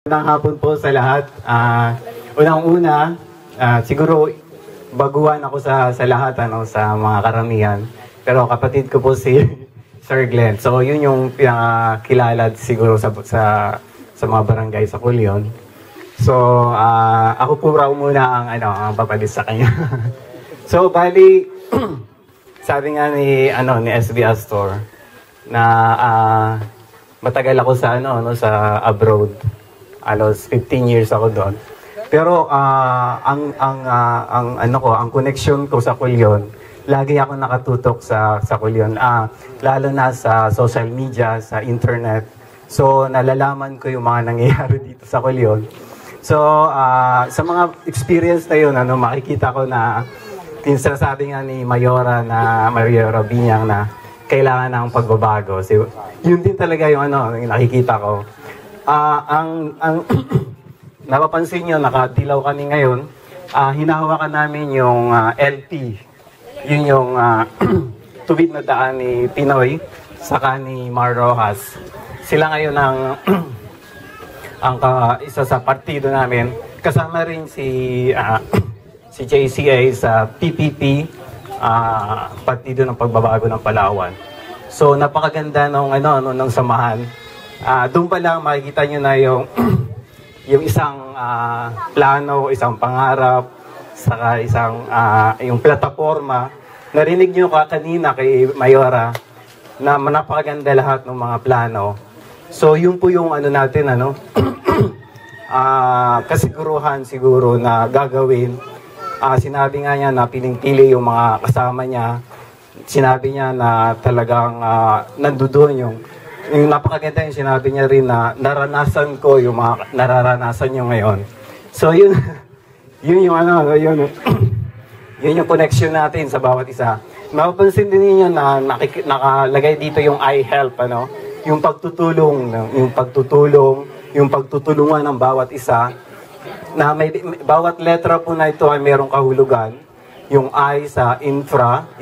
Magandang hapon po sa lahat. Unang-una, siguro baguhan ako sa lahat, sa mga karamihan. Pero kapatid ko po si Sir Glenn. So yun yung pinakakilala siguro sa mga barangay sa Culion. So ako po raw muna ang papalis sa kanya. So bali, sabi nga ni SB Astor na matagal ako sa sa abroad. Alos 15 years ako doon. Pero ang connection ko sa Culion, lagi ako nakatutok sa Culion. Lalo na sa social media, sa internet. So nalalaman ko yung mga nangyayari dito sa Culion. So sa mga experience na yun, makikita ko na sinasabi nga ni Mayora Binyang na kailangan ng pagbabago. So, yun din talaga yung yung nakikita ko. Ang napapansin nyo, nakadilaw kami ngayon, hinahawakan namin yung LP. Yun yung tubig na daan ni Pinoy, saka ni Mar Rojas. Sila ngayon ang isa sa partido namin. Kasama rin si JCA sa PPP, Partido ng Pagbabago ng Palawan. So napakaganda ng samahan. Doon pa lang makikita nyo na yung isang plano, isang pangarap, saka isang yung plataforma. Narinig nyo kanina kay Mayora na napakaganda lahat ng mga plano. So yun po yung natin, kasiguruhan siguro na gagawin. Sinabi nga niya na piling-pili yung mga kasama niya. Sinabi niya na talagang nandoon yung napakaganda yung sinabi niya rin na naranasan ko yung mga nararanasan niyo ngayon. So yun yung yun yung connection natin sa bawat isa. Mapapansin din niyo na nakalagay dito yung I help, yung pagtutulong, yung pagtutulungan ng bawat isa. Na bawat letra po na ito ay mayroong kahulugan. Yung I sa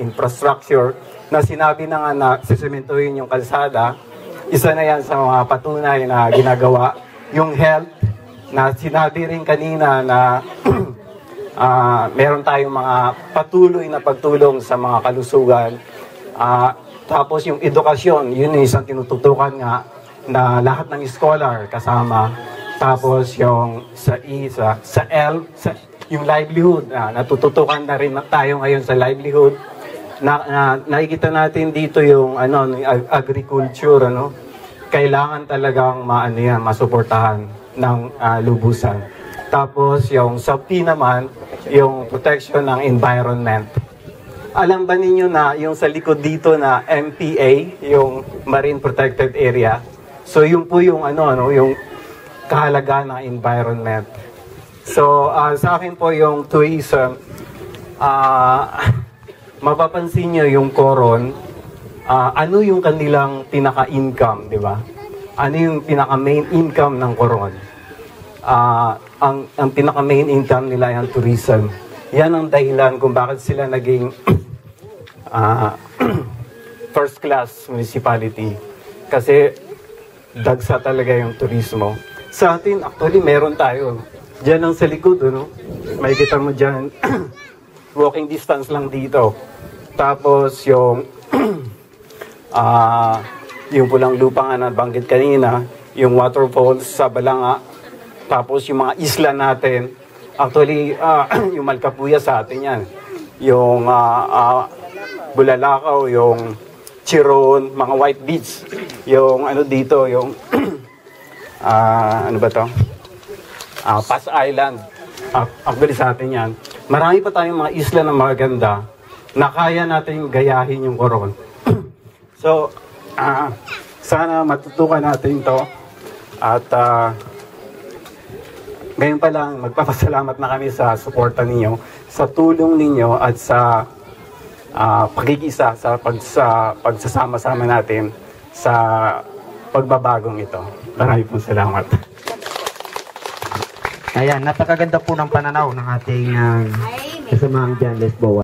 infrastructure, na sinabi na nga na sisementohin yung kalsada. Isa na yan sa mga patunay na ginagawa. Yung health, na sinabi rin kanina na meron tayong mga patuloy na pagtulong sa mga kalusugan. Tapos yung edukasyon, yun yung isang tinututukan nga na lahat ng scholar kasama. Tapos yung sa L, yung livelihood, natututukan na rin tayo ngayon sa livelihood. Nakikita natin dito yung agriculture, kailangan talagang masuportahan ng lubusan. Tapos yung sa P naman, yung protection ng environment. Alam ba ninyo na yung sa likod dito na MPA, yung Marine Protected Area, so yun po yung yung kahalagaan ng environment. So sa akin po yung tourism, mapapansin nyo yung Coron, ano yung kanilang pinaka-income, di ba? Ano yung pinaka-main income ng Coron? Ang pinaka-main income nila yung tourism. Yan ang dahilan kung bakit sila naging first class municipality. Kasi dagsa talaga yung turismo. Sa atin, actually, meron tayo. Diyan ang sa likod, may kita mo dyan, walking distance lang dito. Tapos yung yung pulang lupa nga nabanggit kanina, yung waterfalls sa Balanga, tapos yung mga isla natin, actually yung Malcapuya sa atin yan, yung Bulalakaw, yung Chiron, mga White Beach, yung dito, yung ano ba to? Pass Island, actually sa atin yan. Marami pa tayong mga isla na maganda na kaya natin gayahin yung Coron. So, sana matutukan natin to. At ngayon pa lang, magpapasalamat na kami sa suporta ninyo, sa tulong ninyo at sa pagkikisa, sa pagsasama-sama natin sa pagbabagong ito. Maraming pong salamat. Ayan, napakaganda po ng pananaw ng ating kasamaang John Lesboa.